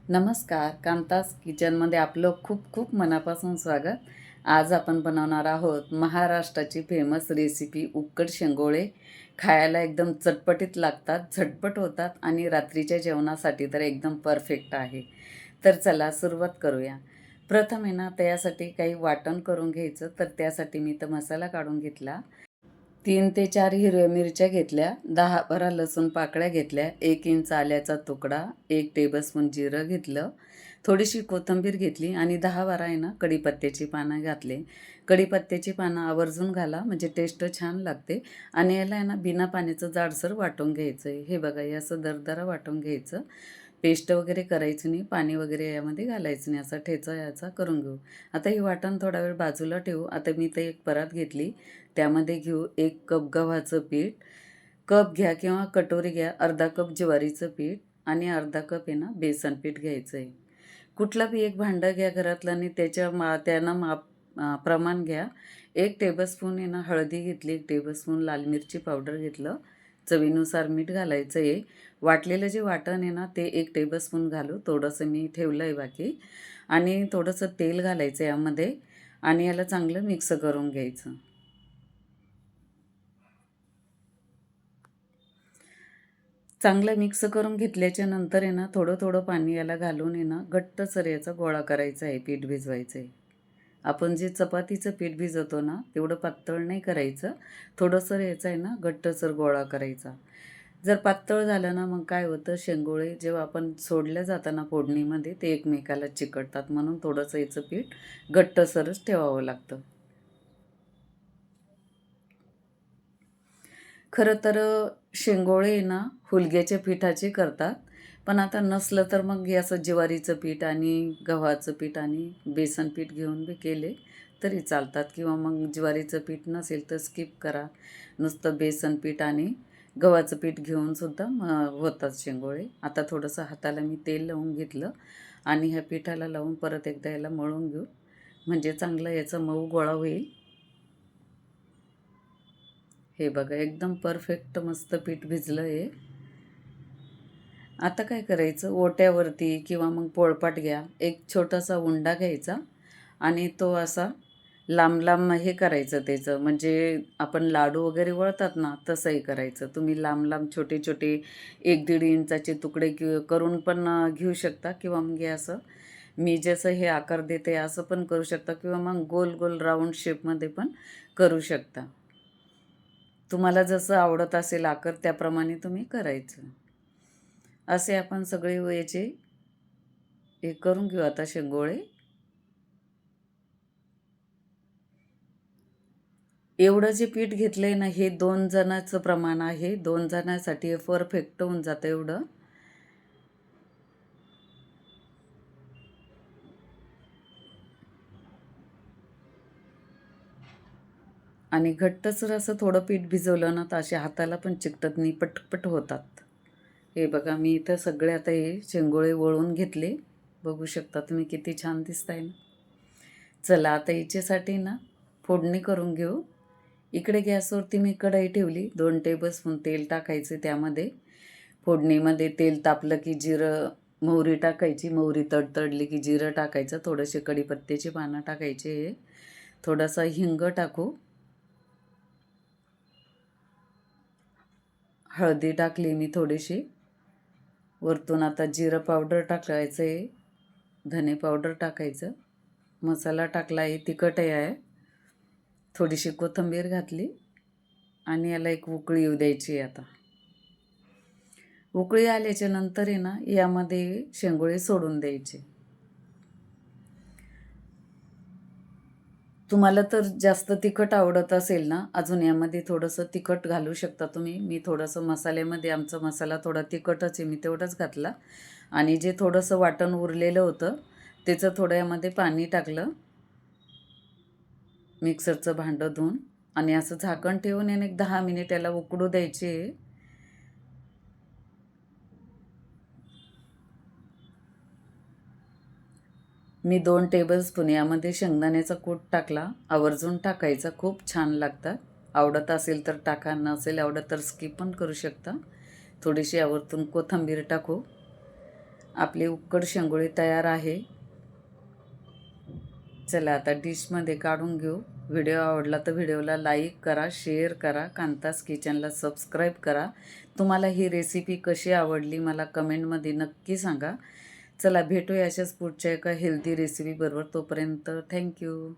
नमस्कार, कांतास किचनमध्ये आपलं खूप खूप मनापासून स्वागत. आज आपण बनवणार आहोत महाराष्ट्राची फेमस रेसिपी उक्कड शेंगोळे. खायला एकदम चटपटीत लागतात, झटपट होतात आणि रात्रीच्या जेवणासाठी तर एकदम परफेक्ट आहे. तर चला सुरुवात करूया. प्रथम आहे ना त्यासाठी काही वाटण करून घ्यायचं. तर त्यासाठी मी तर मसाला काढून घेतला. 3 ते 4 हिरव्या मिरच्या घेतल्या, 10-12 लसूण पाकळ्या घेतल्या, 1 इंच आल्याचा तुकडा, 1 टेबलस्पून जिरं घेतलं, थोडीशी कोथिंबीर घेतली आणि 10-12 आहे ना कढीपत्त्याची पानं घातले. कढीपत्त्याची पानं आवर्जून घाला म्हणजे टेस्ट छान लागते. आणि याला आहे ना बिना पाण्याचं जाडसर वाटून घ्यायचं आहे. हे बघा हे असं दरदरा वाटून घ्यायचं. पेस्ट वगैरे करायचं नाही, पाणी वगैरे यामध्ये घालायचं नाही, असा ठेचा याचा करून घेऊ. आता ही वाटण थोडा वेळ बाजूला ठेवू. आता मी ते एक परात घेतली, त्यामध्ये घेऊ 1 कप गव्हाचं पीठ, कप घ्या किंवा कटोरी घ्या, अर्धा कप ज्वारीचं पीठ आणि अर्धा कप आहे ना बेसन पीठ घ्यायचं आहे. कुठला बी एक भांडं घ्या घरातलं आणि त्यानं प्रमाण घ्या. 1 टेबलस्पून आहे ना हळदी घेतली, 1 टेबलस्पून लाल मिरची पावडर घेतलं, चवीनुसार मीठ घालायचं आहे. वाटलेलं जे वाटण आहे ना ते 1 टेबलस्पून घालू, थोडंसं मी ठेवलं आहे बाकी. आणि थोडंसं तेल घालायचं यामध्ये आणि याला चांगलं मिक्स करून घ्यायचं. चांगलं मिक्स करून घेतल्याच्या नंतर आहे ना थोडं थोडं पाणी याला घालून आहे ना घट्टसर याचा गोळा करायचा आहे, पीठ भिजवायचं आहे. आपण जे चपातीचं पीठ भिजवतो ना तेवढं पातळ नाही करायचं, थोडंसं याचा आहे ना घट्टसर गोळा करायचा. जर पातळ झालं ना मग काय होतं, शेंगोळे जेव्हा आपण सोडल्या जाताना फोडणीमध्ये ते एकमेकाला चिकटतात, म्हणून थोडंसं याचं पीठ घट्टसरच ठेवावं लागतं. खरं तर शेंगोळे ना हुलग्याच्या पिठाचे करतात, पण आता नसलं तर मग हे असं ज्वारीचं पीठ आणि गव्हाचं पीठ आणि बेसन पीठ घेऊन बी केले तरी चालतात, किंवा मग ज्वारीचं पीठ नसेल तर स्किप करा, नुसतं बेसन पीठ आणि गव्हाचं पीठ घेऊन सुद्धा होतात शेंगोळे. आता थोडंसं हाताला मी तेल लावून घेतलं आणि ह्या पिठाला लावून परत एकदा याला मळून घेऊ, म्हणजे चांगलं याचा मऊ गोळा होईल. हे बघा एकदम परफेक्ट मस्त पीठ भिजलं आहे. आता काय करायचं, ओट्यावरती किंवा मग पोळपाट घ्या, एक छोटासा उंडा घ्यायचा आणि तो असा लांब लांब हे करायचं त्याचं, म्हणजे आपण लाडू वगैरे वळतात ना तसंही करायचं. तुम्ही लांब लांब छोटे छोटे 1-1.5 इंचाचे तुकडे करून पण घेऊ शकता, किंवा मग हे असं मी जसं हे आकार देते असं पण करू शकता, किंवा मग गोल गोल राऊंड शेपमध्ये पण करू शकता. तुम्हाला जसं आवडत असेल आकार त्याप्रमाणे तुम्ही करायचं. असे आपण सगळे याचे हे करून घेऊ आता शेंगोळे. एवढं जे पीठ घेतलंय ना हे 2 जणांचं प्रमाण आहे, 2 जणांसाठी हे परफेक्ट होऊन जातं एवढं. आणि घट्टसर असं थोडं पीठ भिजवलं ना तर असे हाताला पण चिकटत नाही, पटपट होतात. हे बघा मी इथं सगळे आता हे शेंगोळे वळून घेतले, बघू शकता तुम्ही किती छान दिसताय ना. चला आता याच्यासाठी ना फोडणी करून घेऊ. इकडे गॅसवरती मी कढई ठेवली, 2 टेबलस्पून तेल टाकायचे त्यामध्ये. फोडणीमध्ये तेल तापलं की जिरं मोहरी टाकायची, मोहरी तडतडली की जिरं टाकायचं, थोडेसे कढीपत्त्याची पानं टाकायचे, थोडासा हिंग टाकू, हळदी टाकली मी थोडीशी, वरतून आता जिरं पावडर टाकायचं आहे, धने पावडर टाकायचं, मसाला टाकला आहे, तिखट आहे, थोडीशी कोथिंबीर घातली आणि याला एक उकळी येऊ द्यायची आहे. आता उकळी आल्याच्या नंतर आहे ना यामध्ये शेंगोळे सोडून द्यायचे. तुम्हाला तर जास्त तिखट आवडत असेल ना अजून यामध्ये थोडंसं तिखट घालू शकता तुम्ही. मी थोडंसं मसाल्यामध्ये आमचा मसाला थोडा तिखटच आहे, मी तेवढंच घातला. आणि जे थोडंसं वाटण उरलेलं होतं त्याचं थोडं यामध्ये पाणी टाकलं, मिक्सरचं भांडं धुवून, आणि असं झाकण ठेवून याने 10 मिनिट याला उकडू द्यायचे. मी 2 टेबलस्पून यामध्ये शेंगदाण्याचा कूट टाकला, आवर्जून टाकायचा, खूप छान लागतात. आवडत असेल तर टाका, नसेल आवडत तर स्किप पण करू शकता. थोडीशी यावरतून कोथिंबीर टाकू आपली उक्कड शेंगोळी तयार आहे. चला आता डिशमध्ये काढून घेऊ. व्हिडिओ आवडला तर व्हिडिओला लाईक करा, शेअर करा, कांतास किचनला सबस्क्राईब करा. तुम्हाला ही रेसिपी कशी आवडली मला कमेंटमध्ये नक्की सांगा. चला भेटूया अशाच पुढच्या एका हेल्दी रेसिपीबरोबर. तोपर्यंत थँक्यू.